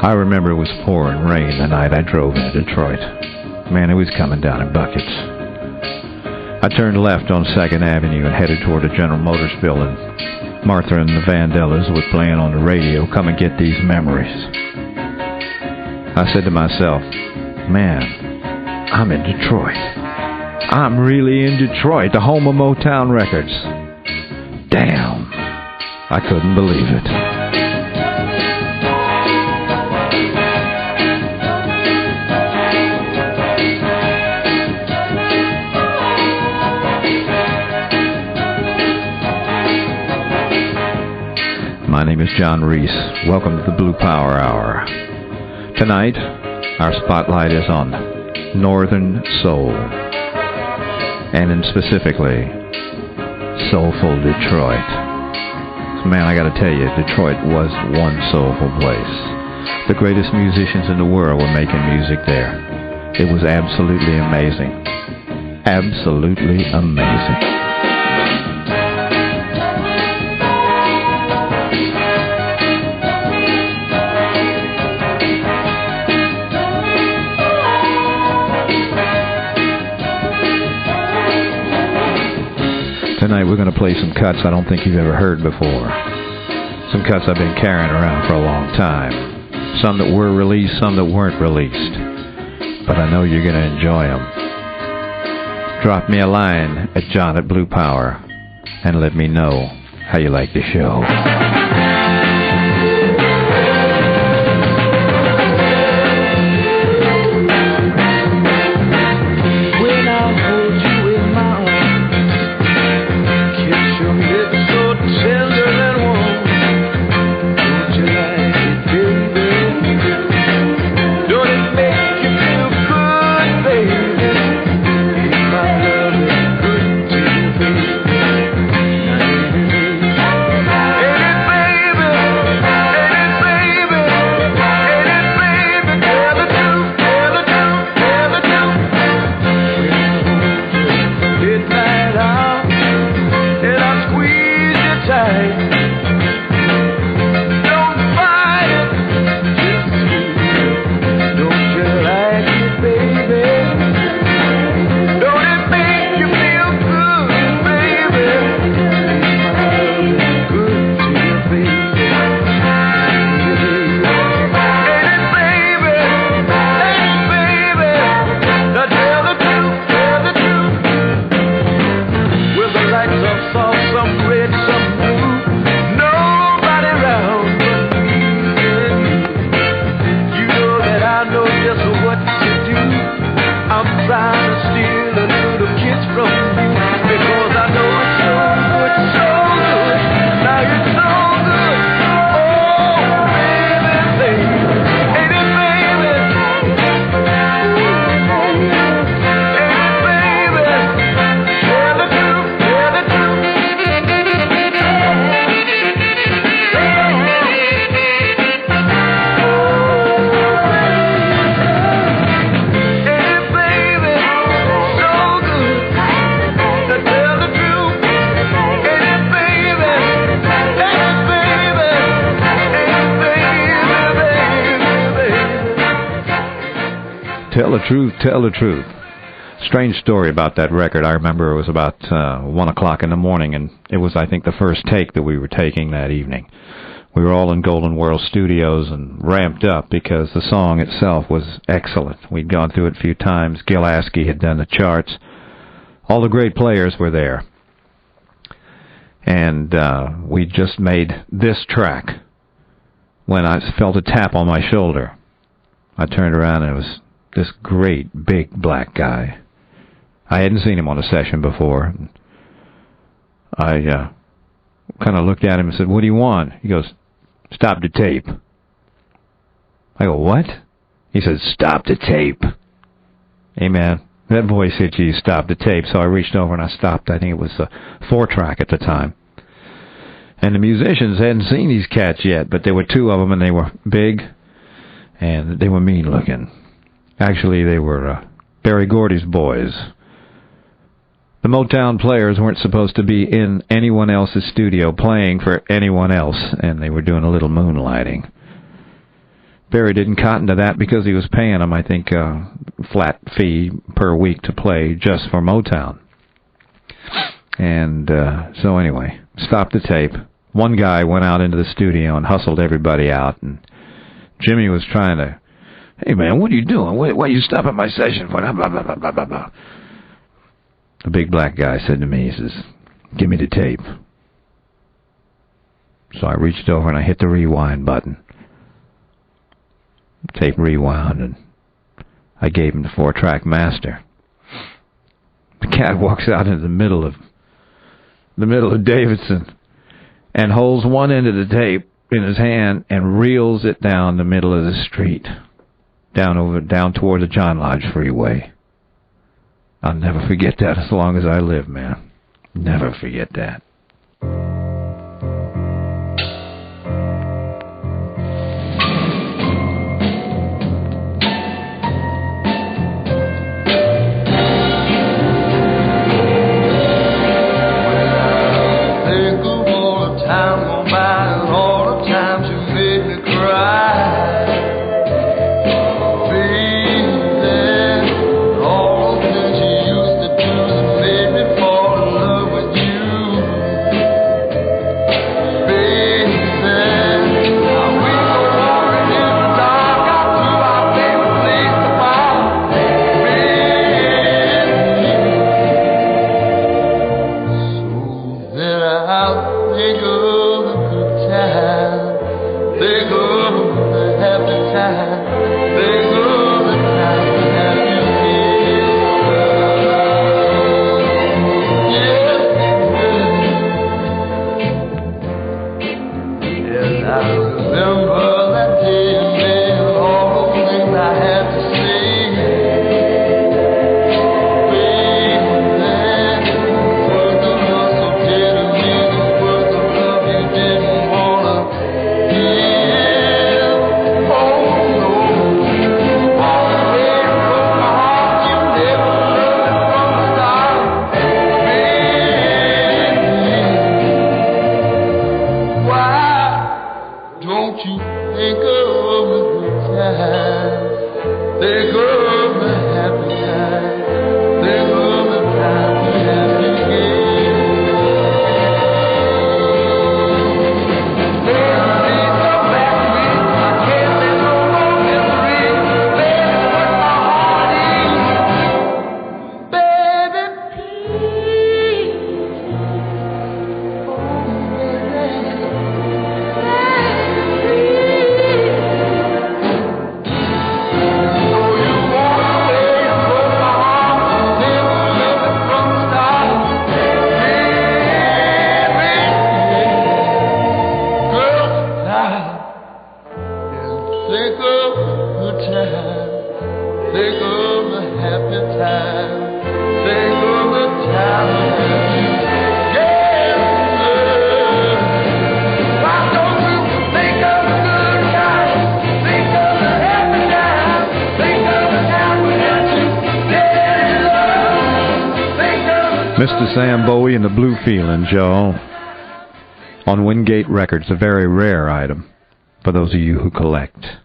I remember it was pouring rain the night I drove into Detroit. Man, it was coming down in buckets. I turned left on 2nd Avenue and headed toward the General Motors building. Martha and the Vandellas were playing on the radio, "Come and get these memories." I said to myself, man, I'm in Detroit. I'm really in Detroit, the home of MOTOWN Records. Damn, I couldn't believe it. My name is John Rhys. Welcome to the Bluepower Hour. Tonight, our spotlight is on Northern Soul, and specifically, Soulful Detroit. Man, I gotta tell you, Detroit was one soulful place. The greatest musicians in the world were making music there. It was absolutely amazing. Absolutely amazing. Tonight we're going to play some cuts I don't think you've ever heard before. Some cuts I've been carrying around for a long time. Some that were released, some that weren't released. But I know you're going to enjoy them. Drop me a line at John@Bluepower and let me know how you like the show. Tell the truth, tell the truth. Strange story about that record. I remember it was about 1 o'clock in the morning, and it was, I think, the first take that we were taking that evening. We were all in Golden World Studios and ramped up because the song itself was excellent. We'd gone through it a few times. Gil Askey had done the charts. All the great players were there. And we just made this track when I felt a tap on my shoulder. I turned around and it was this great big black guy. I hadn't seen him on a session before. I kind of looked at him and said, "What do you want?" He goes, "Stop the tape." I go, "What?" He says, "Stop the tape." Hey man, that voice hit you, stop the tape. So I reached over and I stopped. I think it was a 4-track at the time. And the musicians hadn't seen these cats yet, but there were 2 of them and they were big and they were mean looking. Actually, they were Barry Gordy's boys. The The Motown players weren't supposed to be in anyone else's studio playing for anyone else, and they were doing a little moonlighting. Barry didn't cotton to that because he was paying them, I think, a flat fee per week to play just for Motown. And so anyway, stopped the tape. One guy went out into the studio and hustled everybody out, and Jimmy was trying to, "Hey man, what are you doing? Why are you stopping my session for?" Blah, blah, blah, blah, blah, blah. The big black guy said to me, he says, "Give me the tape." So I reached over and I hit the rewind button. The tape rewound, and I gave him the 4-track master. The cat walks out into the middle of Davidson and holds one end of the tape in his hand and reels it down the middle of the street, down toward the John Lodge freeway. I'll never forget that as long as I live, man. Never forget that. Mr. Sam Bowie and the Blue Feeling, Joe, on Wingate Records, a very rare item for those of you who collect.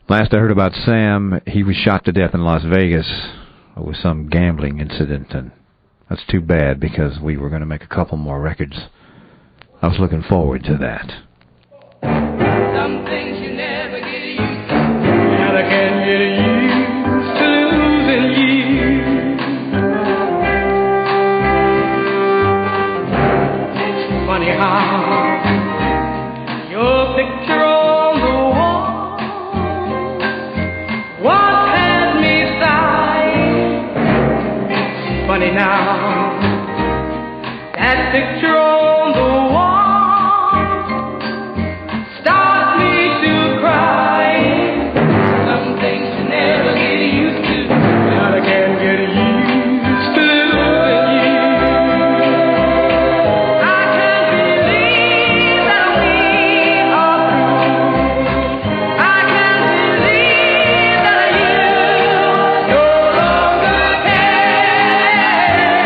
Last I heard about Sam, he was shot to death in Las Vegas with some gambling incident, and that's too bad because we were going to make a couple more records. I was looking forward to that. Some things you never get used to. Never can get used to losing you. It's funny how your picture on the wall once had me sighing. It's funny now that picture on the wall starts me to cry. Some things you never get used to. I can't get used to losing you. I can't believe that we are through. I can't believe that you no longer care.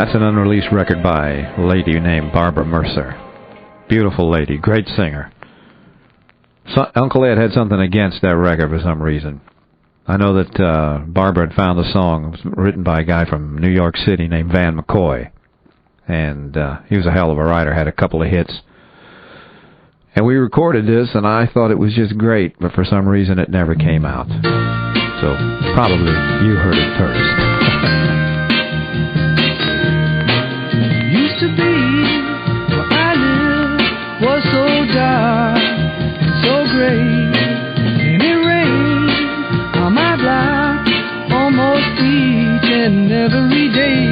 That's an unreleased record by a lady named Barbara Mercer. Beautiful lady, great singer. So, Uncle Ed had something against that record for some reason. I know that Barbara had found the song. It was written by a guy from New York City named Van McCoy. And he was a hell of a writer, had a couple of hits. And we recorded this, and I thought it was just great, but for some reason it never came out. So probably you heard it first. Used to be where I lived was so dark and so gray, and it rained on my block almost each and every day.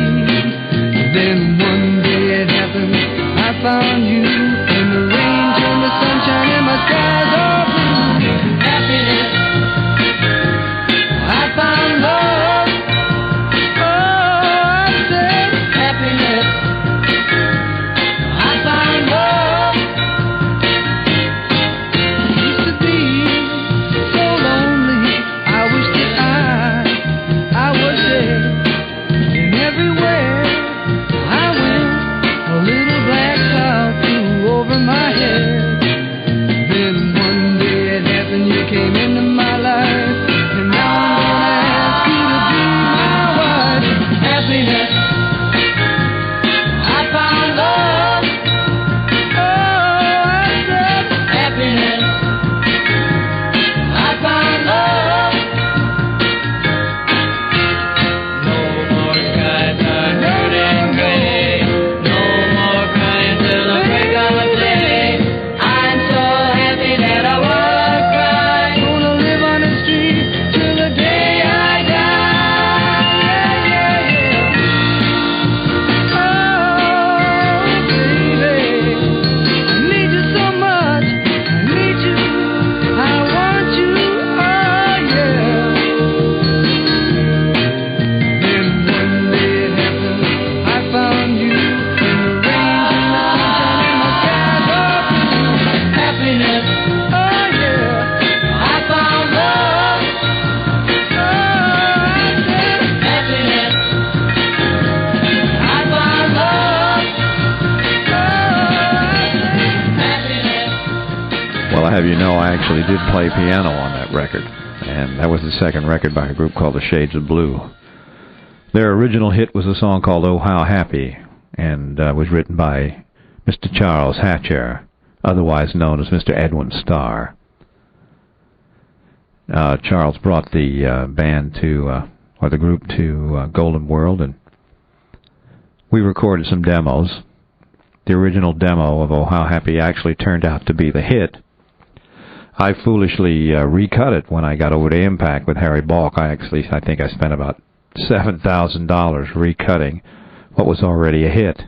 Then one day it happened, I found you, and the rain turned to sunshine and my skies all blue. Happiness, I found love. Oh, I said happiness, I found love. Used to be so lonely, I wish that I was there. And everywhere I went, a little black cloud flew over my head. Then one day it happened, you came into my life, and now I'm gonna ask you to be my wife. Happiness, I found love. Oh, I said happiness, I found love. No more skies are turning gray. No more crying till the break of day. I'm so happy that I was crying. Gonna live on the street till the day I die. Yeah, yeah, yeah. Oh, baby, I need you so much. I need you. I want you. Oh, yeah. Then one day it happened, I found you, and the rain and the sunshine and my skies all blue. Happiness, oh yeah, I found love. Oh, I said happiness, I found love. Oh, I said happiness. Well, I have you know, I actually did play piano on that record. And that was the second record by a group called the Shades of Blue. Their original hit was a song called Oh How Happy, and was written by Mr. Charles Hatcher, otherwise known as Mr. Edwin STARR. Charles brought the band to, or the group to Golden World, and we recorded some demos. The original demo of Oh How Happy actually turned out to be the hit. I foolishly recut it when I got over to Impact with Harry BALK. I think I spent about $7,000 recutting what was already a hit.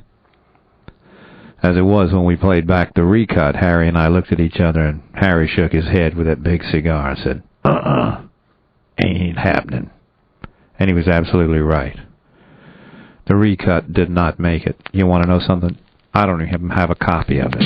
As it was, when we played back the recut, Harry and I looked at each other, and Harry shook his head with that big cigar and said, ain't happening. And he was absolutely right. The recut did not make it. You want to know something? I don't even have a copy of it.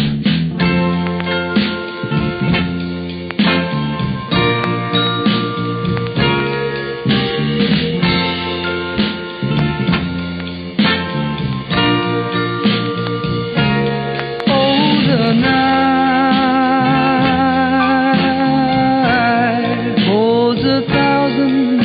Holds 1,000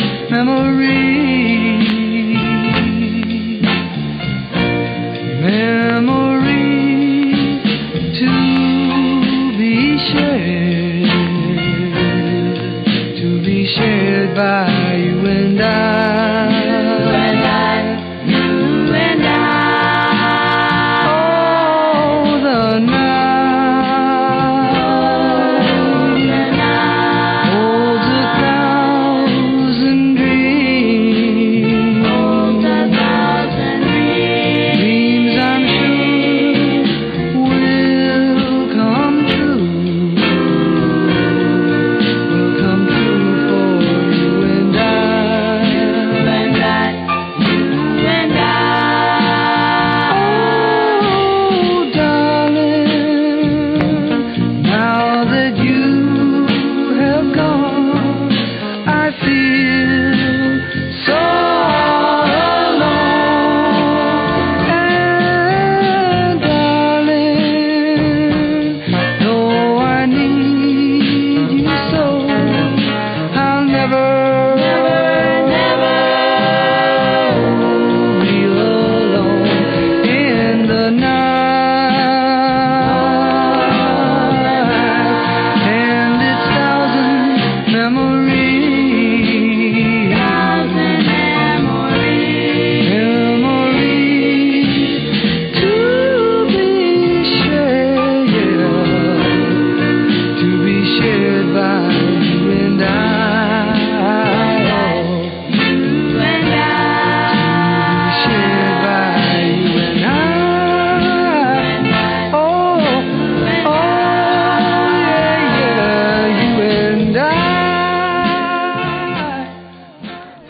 dreams.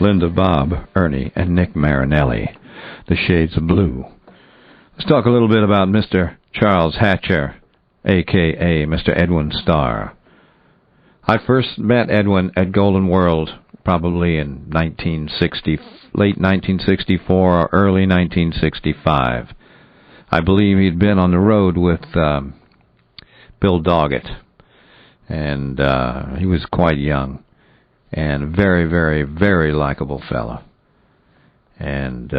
Linda, Bob, Ernie, and Nick Marinelli, the Shades of Blue. Let's talk a little bit about Mr. Charles Hatcher, a.k.a. Mr. Edwin STARR. I first met Edwin at Golden World probably in late 1964 or early 1965. I believe he'd been on the road with Bill Doggett, and he was quite young and a very, very, very likable fellow. And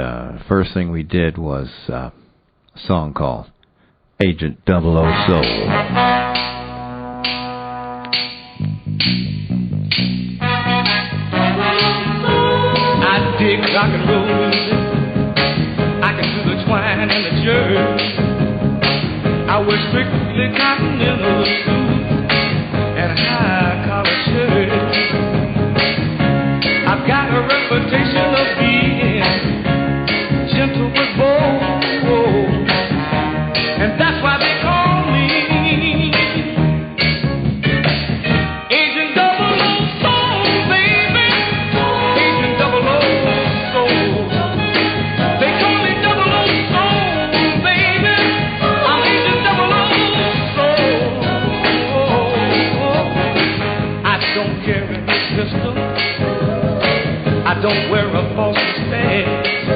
first thing we did was a song called Agent 00 Soul. I dig rock and roll music. I can do the twine and the jerk. I wear strictly continental suits and high collar shirts. I've got a reputation of being gentle but bold, and that's why they call me Agent 00 Soul, baby. Agent 00 Soul. They call me 00 Soul, baby. I'm Agent 00 Soul. I don't carry a pistol. I don't wear a false mustache,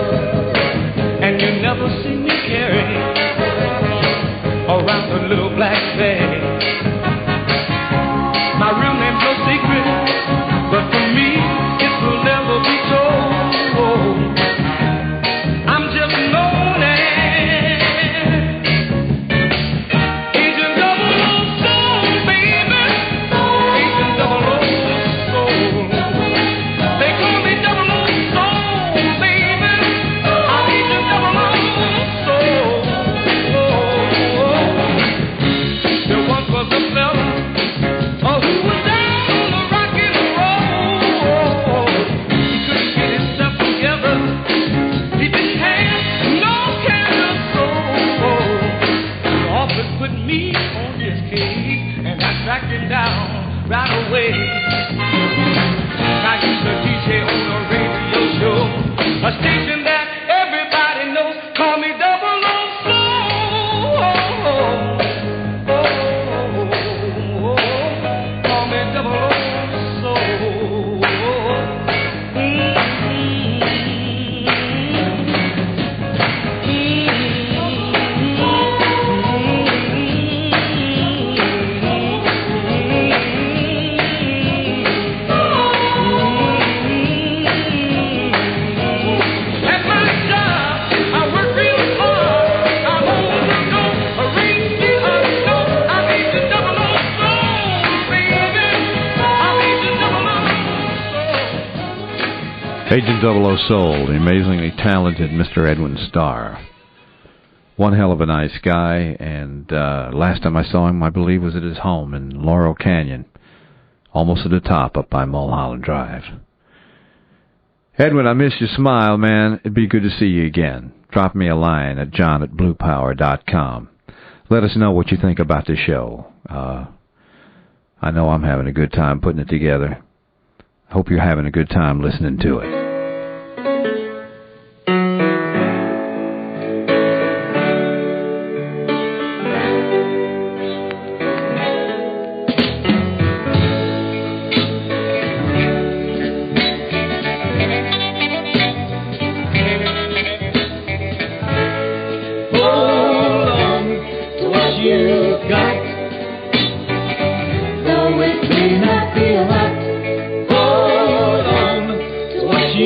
and you never see me carry around a little black bag. My real name's no secret, but for me it will never be told. I'm just known as Agent 00 Soul, baby. Agent 00 Soul. They call me 00 Soul, baby. I'm Agent 00 Soul. There once was a fella who was down on the rock and roll. He couldn't get himself together. He didn't have no kind of soul. The office put me on his case, and I tracked him down right away. I used to DJ on a radio show, a station that everybody knows. Call me 00 Soul. Call me 00 Soul. At my job, I work real hard. I'm on the go, arrange the unknown. I'm Agent 00 Soul, baby. I'm Agent 00 Soul. Agent 00 Soul, the amazingly talented Mr. Edwin STARR. One hell of a nice guy, and last time I saw him, I believe, was at his home in Laurel Canyon, almost at the top up by Mulholland Drive. Edwin, I miss your smile, man. It'd be good to see you again. Drop me a line at john@bluepower.com. Let us know what you think about the show. I know I'm having a good time putting it together. Hope you're having a good time listening to it. Hold on to what you got, though it may not be a lot. Hold on to what you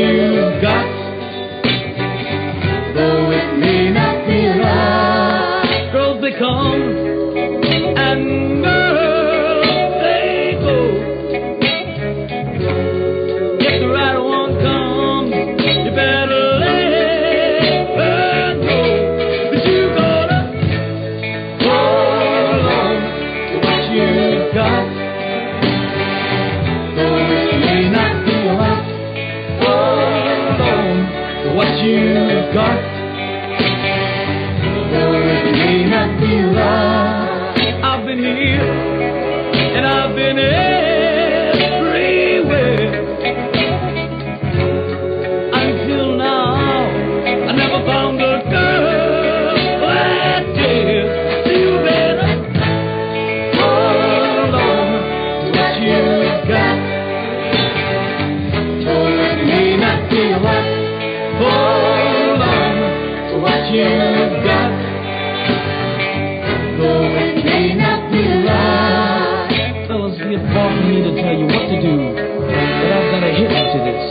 to this.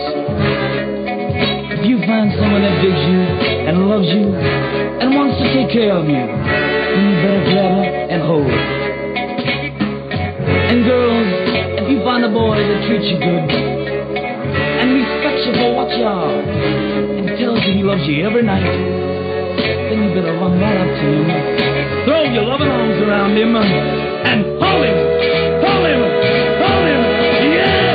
If you find someone that digs you and loves you and wants to take care of you, then you better grab her and hold her. And girls, if you find a boy that treats you good and respects you for what you are and tells you he loves you every night, then you better run right up to him, throw your loving arms around him, and hold him, hold him, hold him, yeah!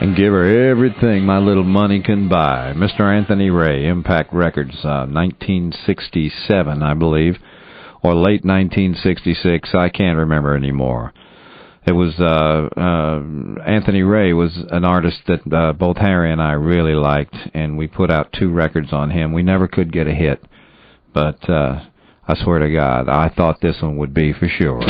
And give her everything my little money can buy. Mr. Anthony Ray, Impact Records, 1967, I believe, or late 1966. I can't remember anymore. It was Anthony Ray was an artist that both Harry and I really liked, and we put out 2 records on him. We never could get a hit, but I swear to God, I thought this one would be for sure.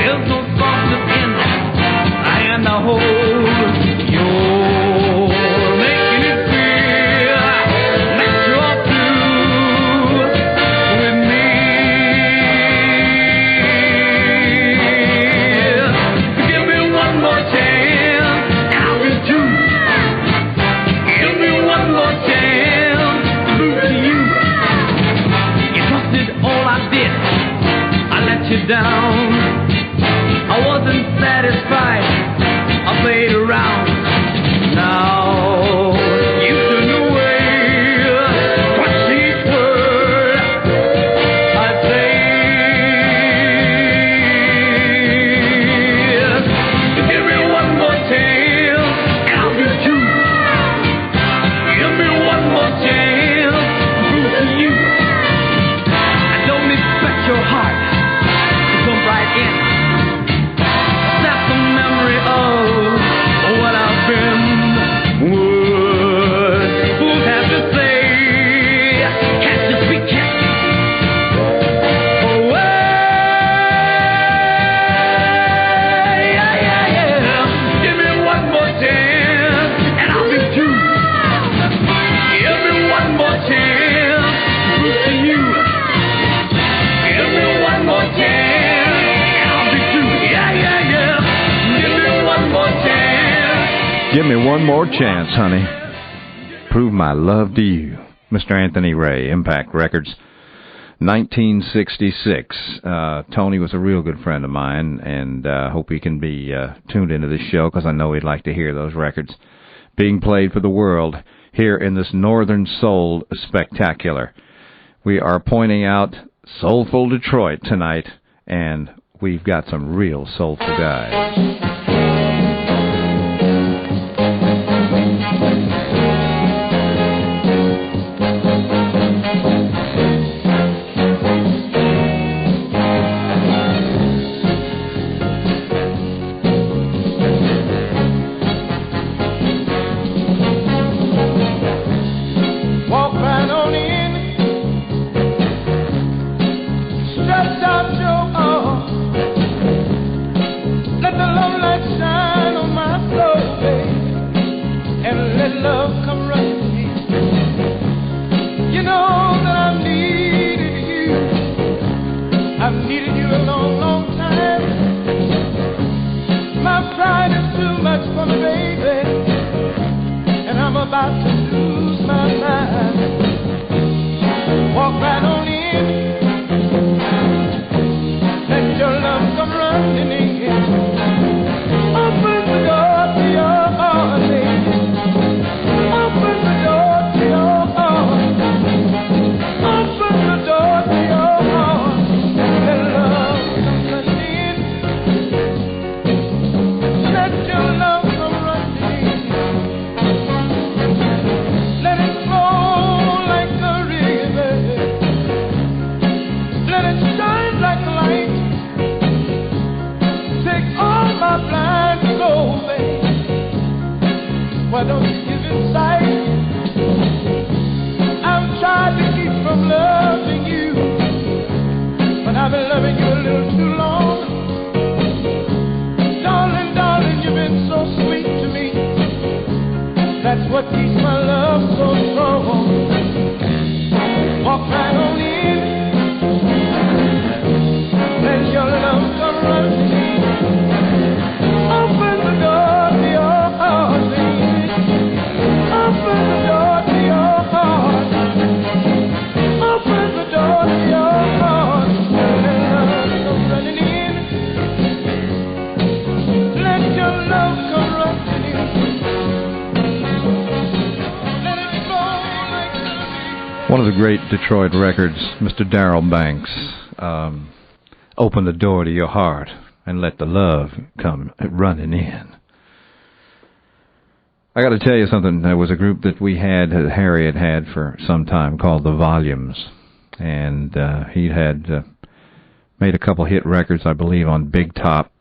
There's no softness in that. I am the whole. You're making it clear that you're through with me. Give me one more chance, and I'll be true. Give me one more chance, true to you. You trusted all I did. You down. I wasn't satisfied. I played around. Now you turn away. Watch each word I say. Give me one more chance, and I'll be true. Give me one more chance, true to you. I don't expect your heart right in. That's the memory of what I've been. Words fools have to say can't just be kept away. Yeah, yeah, yeah. Give me one more chance, and I'll be true. Give me one more chance, true to you. Give me one more chance. Give me one more chance, honey. Prove my love to you. Mr. Anthony Ray, Impact Records, 1966. Tony was a real good friend of mine, and hope he can be tuned into this show, because I know he'd like to hear those records being played for the world here in this Northern Soul Spectacular. We are pointing out Soulful Detroit tonight, and we've got some real soulful guys. Let the love light one of the great Detroit records, Mr. Darrell Banks, Open the Door to Your Heart and Let the Love Come Running In. I got to tell you something. There was a group that we had, Harry had for some time, called The Volumes. And he had made a couple hit records, I believe, on Big Top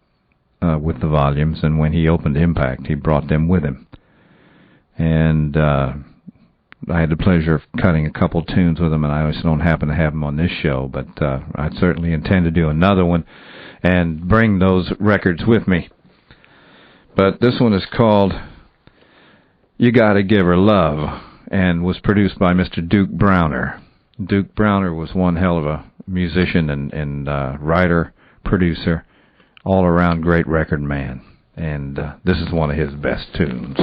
with The Volumes. And when he opened Impact, he brought them with him. And I had the pleasure of cutting a couple tunes with them, and I just don't happen to have them on this show. But I certainly intend to do another one and bring those records with me. But this one is called You Gotta Give Her Love, and was produced by Mr. Duke Browner. Duke Browner was one hell of a musician and writer, producer, all-around great record man. And this is one of his best tunes.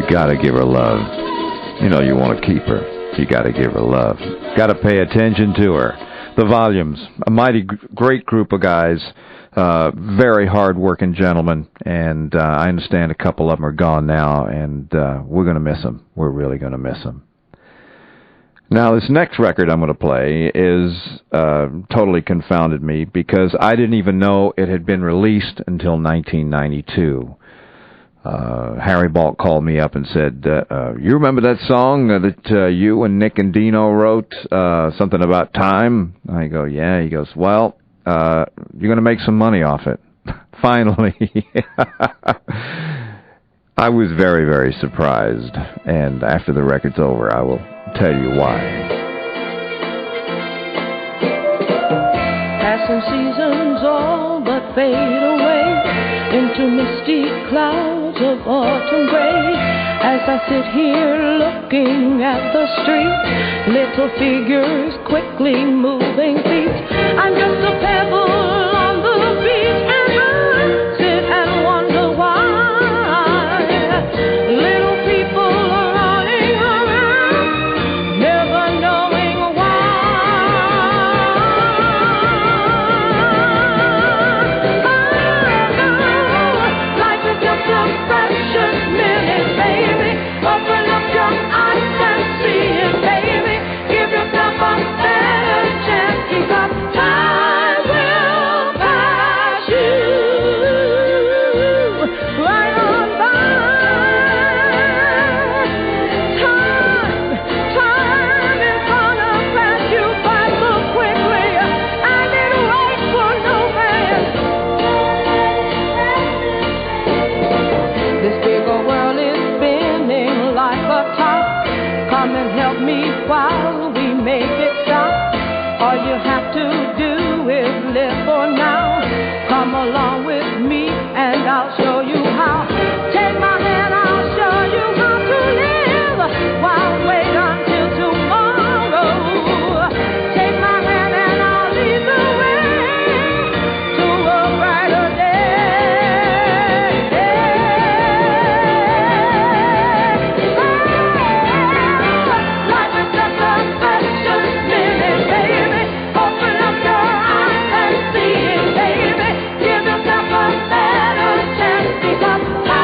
Gotta give her love. You know you want to keep her. You gotta give her love. Gotta pay attention to her. The Volumes, a mighty great group of guys, very hard-working gentlemen, and I understand a couple of them are gone now, and we're going to miss them. We're really going to miss them. Now, this next record I'm going to play is totally confounded me because I didn't even know it had been released until 1992. Harry BALK called me up and said, you remember that song that you and Nick and Dino wrote, something about time? I go, yeah. He goes, well, you're going to make some money off it. Finally. I was very, very surprised, and after the record's over, I will tell you why. Passing seasons all but fade away into misty clouds of autumn gray. As I sit here looking at the street, little figures quickly moving feet. I'm just a pebble on the beach, and I sit and wonder why little people are running around, never knowing why. Life is just a precious minute, baby. Open up your eyes and see it. All you have to do is live for now. Come along with me and I'll show you how. Take my hand, I'll show you how to live. Why wait until tomorrow? Take my hand and I'll lead the way to a brighter day. Life is just a precious minute, baby. Open up your eyes and see it, baby. Give yourself a better chance because I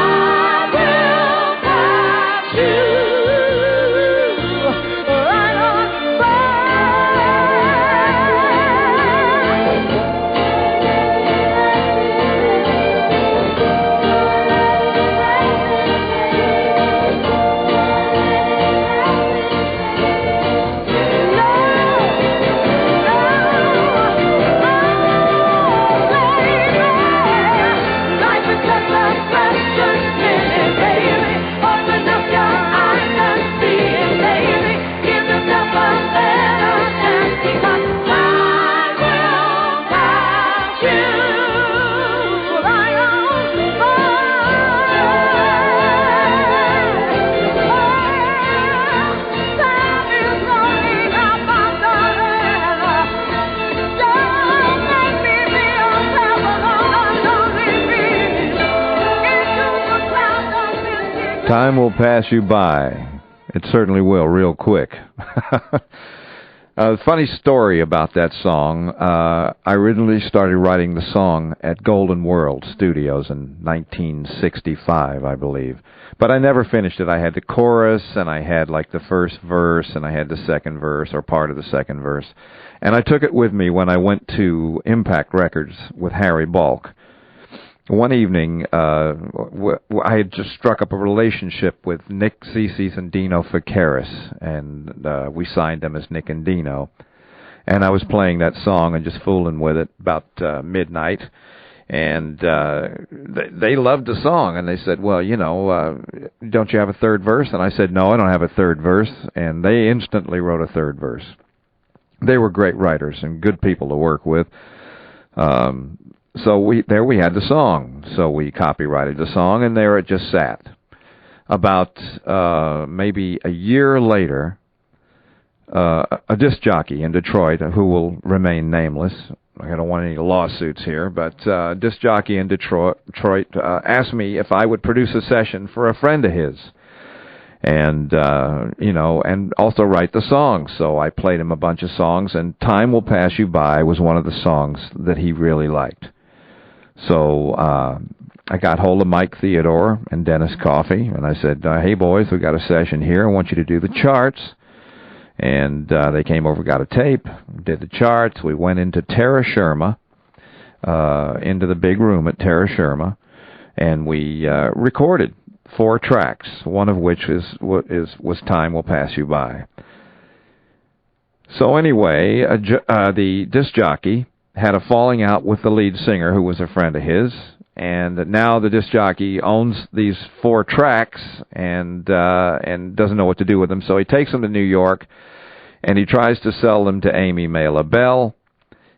will pass you right on Life is just a precious minute, baby. Open up your eyes and see it, baby. Give yourself a better chance because I will pass you right on Time is running out, my darling. Don't make me be yourself alone. Don't leave me into the clouds of this. Time will pass you by. It certainly will, real quick. Funny story about that song. I originally started writing the song at Golden World Studios in 1965, I believe. But I never finished it. I had the chorus, and I had like the first verse, and I had the second verse, or part of the second verse. And I took it with me when I went to Impact Records with Harry BALK. One evening, I had just struck up a relationship with Nick Cece's and Dino Ficaris, and we signed them as Nick and Dino. And I was playing that song and just fooling with it about midnight. And they loved the song, and they said, well, you know, don't you have a third verse? And I said, no, I don't have a third verse. And they instantly wrote a third verse. They were great writers and good people to work with. So we had the song. So we copyrighted the song, and there it just sat. About maybe a year later, a disc jockey in Detroit, who will remain nameless, I don't want any lawsuits here, but a disc jockey in Detroit asked me if I would produce a session for a friend of his. And, you know, and also write the songs. So I played him a bunch of songs, and Time Will Pass You By was one of the songs that he really liked. So I got hold of Mike Theodore and Dennis Coffey, and I said, hey, boys, we got a session here. I want you to do the charts. And they came over, got a tape, did the charts. We went into Terra Sherma, into the big room at Terra Sherma, and we recorded 4 tracks, one of which was Time Will Pass You By. So anyway, the disc jockey had a falling out with the lead singer, who was a friend of his, and now the disc jockey owns these 4 tracks and doesn't know what to do with them. So he takes them to New York, and he tries to sell them to Amy Mela Bell,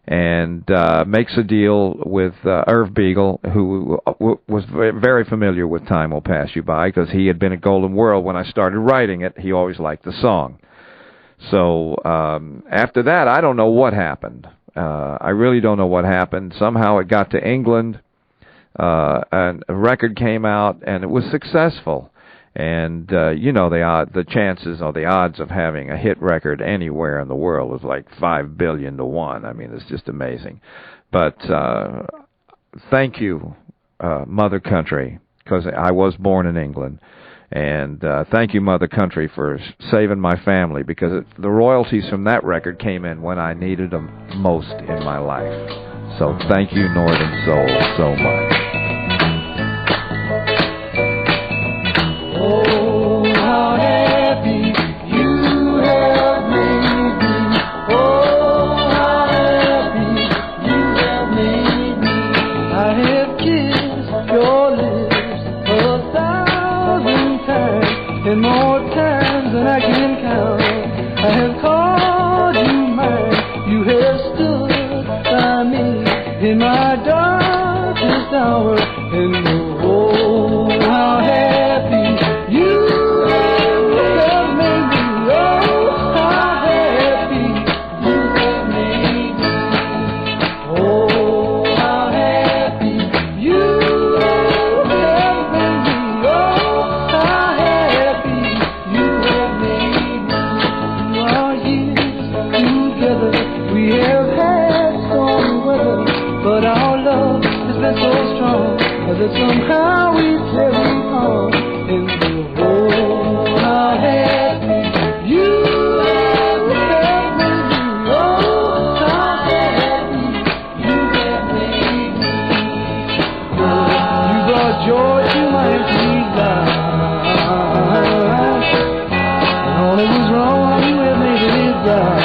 and makes a deal with Irv Beagle, who was very familiar with Time Will Pass You By, because he had been at Golden World when I started writing it. He always liked the song. So after that, I don't know what happened. I really don't know what happened. Somehow it got to England, and a record came out, and it was successful. And you know, the chances or the odds of having a hit record anywhere in the world was like 5 billion to 1. I mean, it's just amazing. But thank you, Mother Country, because I was born in England. And thank you, Mother Country, for saving my family, because the royalties from that record came in when I needed them most in my life. So thank you, Northern Soul, so much. Oh, how happy you have made me. Oh, how happy you have made me. I have kissed your lips 1,000 times, and more times than I can count. I have called you mine. You have together. We have had stormy weather, but our love has been so strong that somehow we carry on. And oh, how happy you have made me. Oh, how happy you have made me. You brought joy to my empty life. And all that was wrong, you have made it right.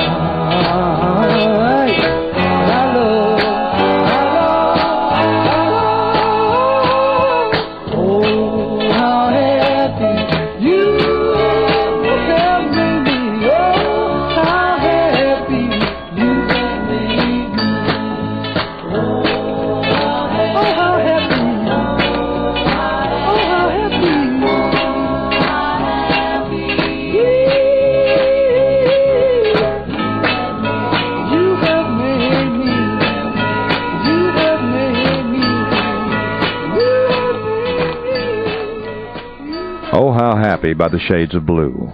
By the Shades of Blue.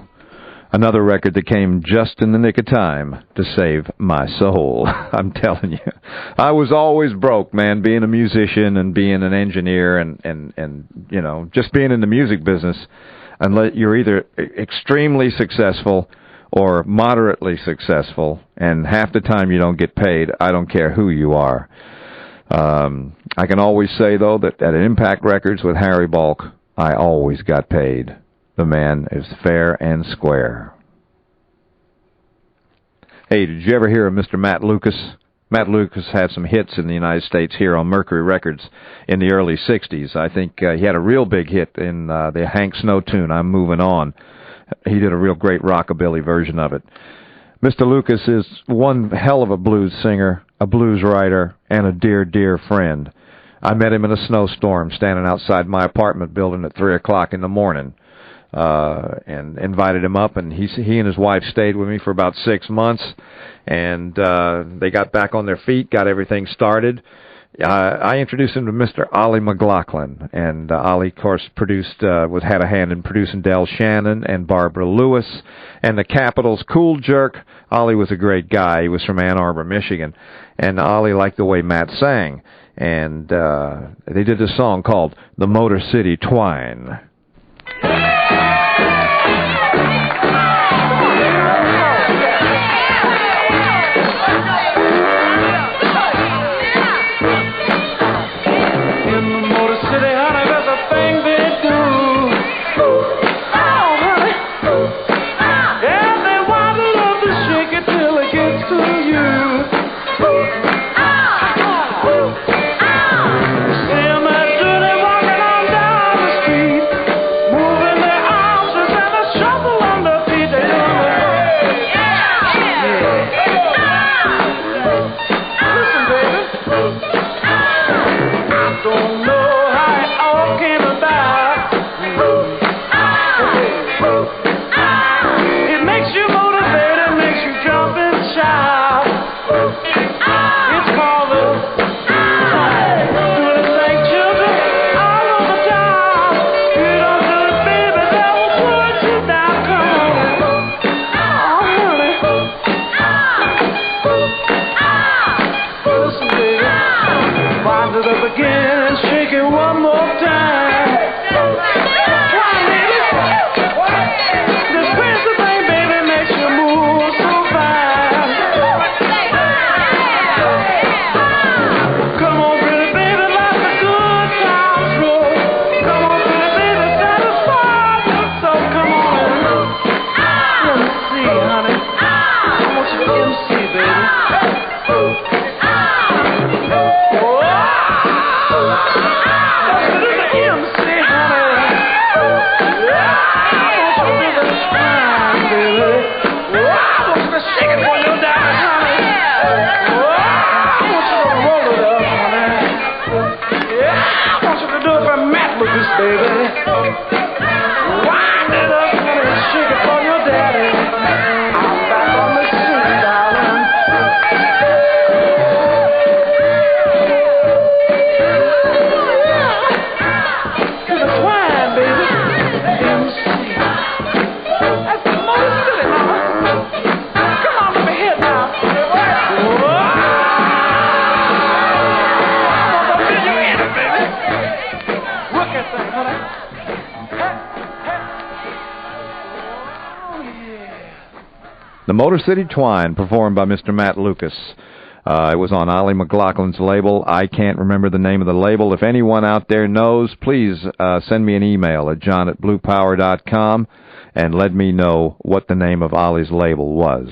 Another record that came just in the nick of time to save my soul. I'm telling you. I was always broke, man, being a musician and being an engineer and you know, just being in the music business. Unless you're either extremely successful or moderately successful, and half the time you don't get paid. I don't care who you are. I can always say, though, that at Impact Records with Harry BALK, I always got paid. The man is fair and square. Hey, did you ever hear of Mr. Matt Lucas? Matt Lucas had some hits in the United States here on Mercury Records in the early 60s. I think he had a real big hit in the Hank Snow tune, I'm Moving On. He did a real great rockabilly version of it. Mr. Lucas is one hell of a blues singer, a blues writer, and a dear, dear friend. I met him in a snowstorm standing outside my apartment building at 3 o'clock in the morning. And invited him up, and he and his wife stayed with me for about 6 months, and they got back on their feet, got everything started. I introduced him to Mr. Ollie McLaughlin, and Ollie, of course, had a hand in producing Del Shannon and Barbara Lewis, and the Capitals' Cool Jerk. Ollie was a great guy. He was from Ann Arbor, Michigan, and Ollie liked the way Matt sang, and they did this song called The Motor City Twine. Moving The Motor City Twine, performed by Mr. Matt Lucas. It was on Ollie McLaughlin's label. I can't remember the name of the label. If anyone out there knows, please send me an email at john@bluepower.com and let me know what the name of Ollie's label was.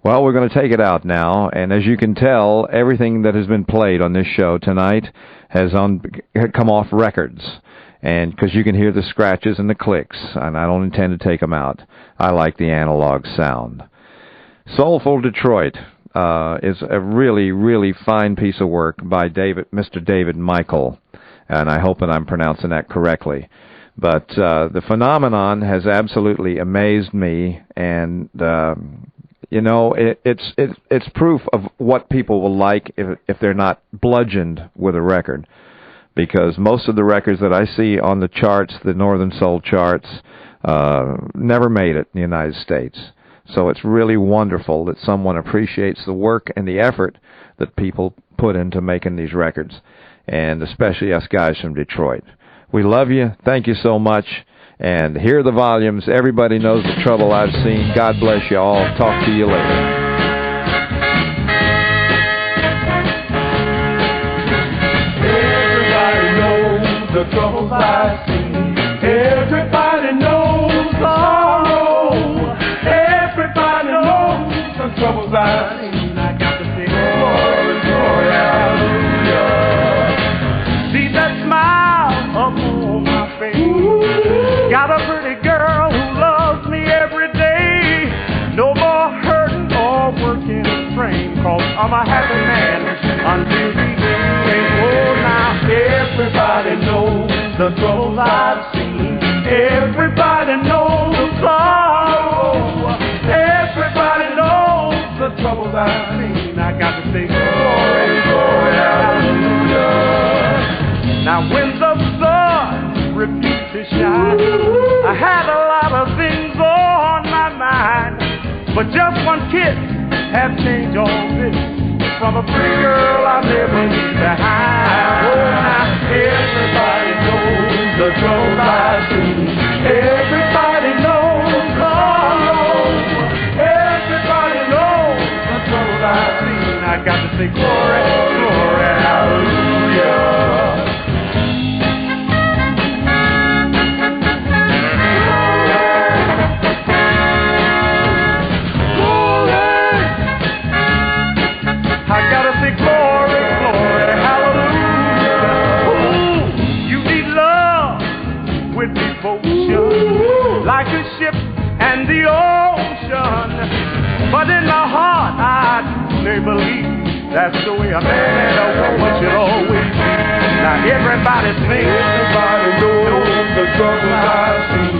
Well, we're going to take it out now, and as you can tell, everything that has been played on this show tonight has come off records, and because you can hear the scratches and the clicks, and I don't intend to take them out. I like the analog sound. Soulful Detroit is a really, really fine piece of work by Mr. David Michael, and I hope that I'm pronouncing that correctly. But the phenomenon has absolutely amazed me, and you know, it's proof of what people will like if they're not bludgeoned with a record. Because most of the records that I see on the charts, the Northern Soul charts, never made it in the United States. So it's really wonderful that someone appreciates the work and the effort that people put into making these records, and especially us guys from Detroit. We love you. Thank you so much. And here are the volumes. Everybody knows the trouble I've seen. God bless you all. Talk to you later. The troubles I've seen. Everybody knows the sorrow. Everybody knows the troubles I've seen. I got to sing glory, glory, hallelujah. See that smile upon my face. Got a pretty girl who loves me every day. No more hurting or working in frame, 'cause I'm a happy man until the end. Oh, now everybody knows the troubles I've seen. Everybody knows the sorrow. Everybody knows the troubles I've seen. I got to say glory, glory, hallelujah. Now when the sun refused to shine, I had a lot of things on my mind, but just one kiss has changed all this. From a pretty girl I never leave behind. Oh, now everybody knows the troubles I've seen. Everybody knows the sorrow. Everybody knows the troubles I've seen. I got to say glory, glory, hallelujah. Like a ship and the ocean, but in my heart I truly believe that's the way a man or woman should always be. Now everybody sings, everybody knows the troubles I've seen.